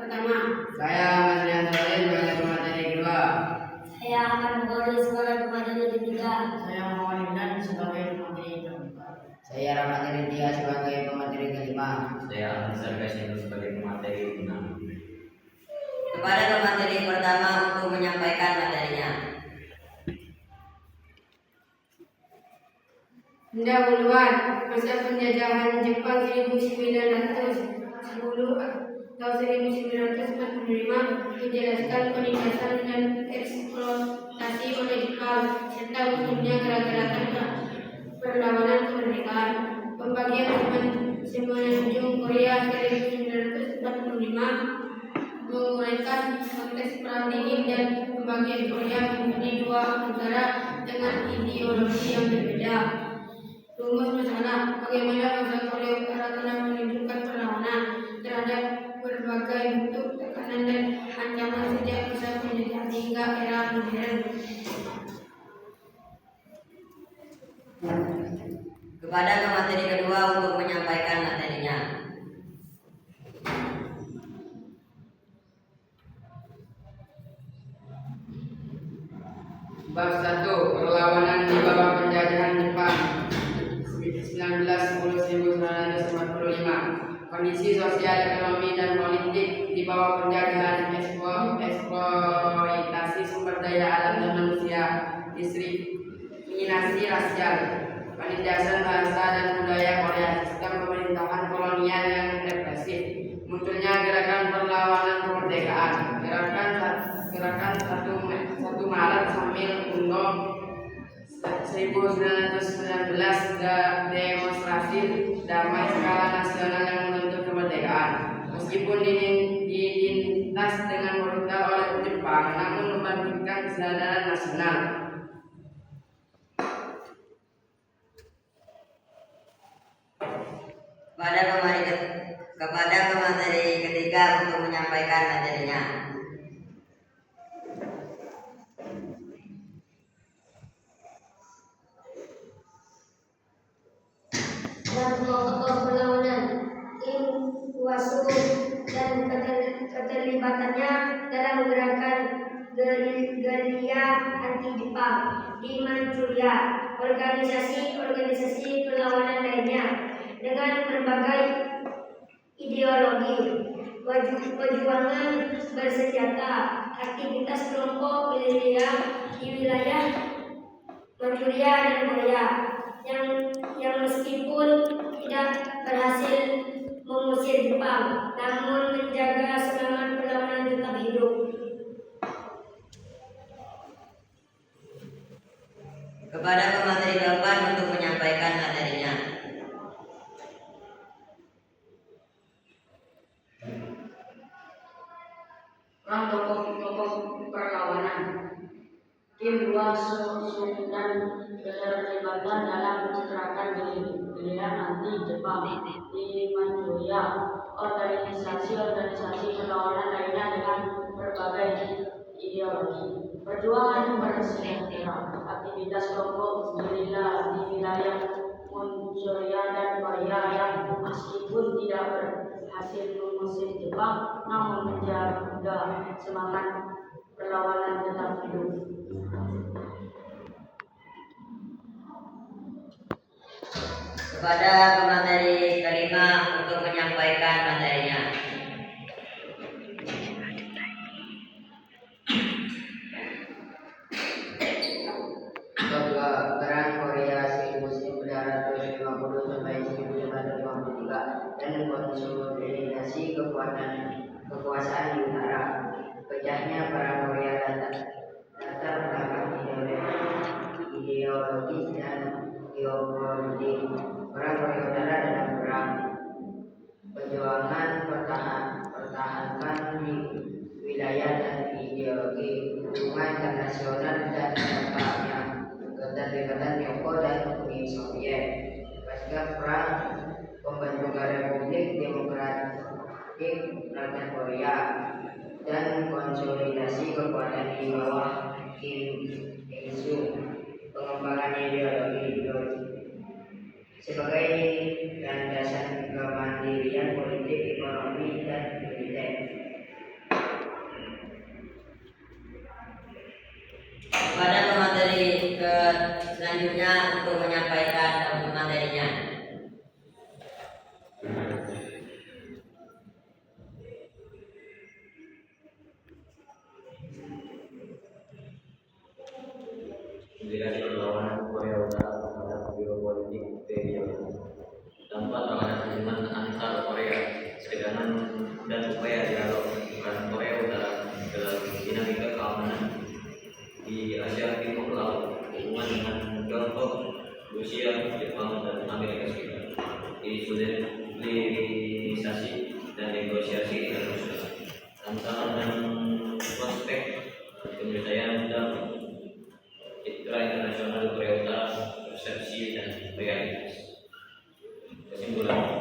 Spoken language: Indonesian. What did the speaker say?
pertama. Saya Mas Rian sebagai pemateri kedua. Saya akan Mugoli sebagai pemateri ketiga. Saya Muhammad Imran sebagai pemateri keempat. Saya Rahmat Ridya sebagai pemateri kelima. Saya Ansar Kasino sebagai pemateri keenam. Kepada pemateri pertama untuk menyampaikan materinya. Pendahuluan masa penjajahan Jepang 1910 atau 1945 menjelaskan penindasan dan eksploitasi oleh Jepang serta munculnya gerakan perlawanan kemerdekaan. Pembagian semenanjung Korea 1945 menguraikan konteks perang dingin dan pembagian Korea menjadi dua negara dengan ideologi yang berbeda. Rumus masalah: bagaimana bangsa Korea Utara telah menunjukkan perlawanan terhadap berbagai bentuk tekanan dan ancaman sejak masa penjajahan hingga era modern. Kepada pemateri kedua untuk menyampaikan materinya. Bab 1. Perlawanan di bawah penjajahan Jepang 1910-1945. Kondisi sosial, ekonomi, dan politik di bawah penjajahan, eksploitasi sumber daya alam dan manusia, diskriminasi rasial, penindasan bahasa dan budaya Korea, sistem pemerintahan kolonial yang represif, munculnya gerakan perlawanan kemerdekaan, gerakan 1 Maret sambil Undo 1919, demonstrasi damai skala nasional yang menuntut kemerdekaan. Meskipun dilintas dengan brutal oleh Jepang, namun membangkitkan kesadaran nasional. Kepada pemateri ketiga untuk menyampaikan materinya. Dan tokoh perlawanan Iwasuk dan keterlibatannya dalam gerakan gerilya anti Jepang di Manchuria, organisasi perlawanan lainnya dengan berbagai ideologi, perjuangan bersenjata, aktivitas kelompok gerilya di wilayah Manchuria dan Korea yang meskipun tidak berhasil mengusir Jepang, namun menjaga semangat perlawanan tetap hidup. Kepada pemateri keempat untuk menyampaikan materinya. Orang tokoh perlawanan. Kim Hwa-sung dan keterlibatan dalam mencitrakan gerilya anti Jepang di Manchuria, organisasi perlawanan lainnya dengan berbagai ideologi, perjuangan bersenjata, aktivitas kelompok gerilya di wilayah Manchuria dan Korea yang meskipun tidak berhasil mengusir Jepang, namun menjaga semangat perlawanan tetap hidup. Kepada pemateri kelima untuk menyampaikan materinya. Perang Korea 1950 sampai 1953 dan konsolidasi kekuasaan di utara. Pecahnya perang Korea latar belakang ideologis dan geopolitik. Perang Korea Utara dalam perang perjuangan pertahankan di wilayah dan ideologi, hubungan internasional dan dampaknya, keterlibatan Tiongkok dan Uni Soviet. Pasca perang, pembentukan Republik Demokratik Rakyat Korea dan konsolidasi kekuatan di bawah Kim Il-sung, pengembangan ideologi sebagai landasan kemandirian politik, ekonomi, dan militer. kebijakan dan upaya dialog antara Korea Utara dalam dinamika keamanan di Asia Timur Laut, hubungan dengan Tiongkok, Rusia, Jepang, dan Amerika Serikat, hilirisasi dan negosiasi internasional, tantangan dan prospek penyelesaian damai, citra internasional Korea Utara, persepsi dan realitas. Kesimpulan,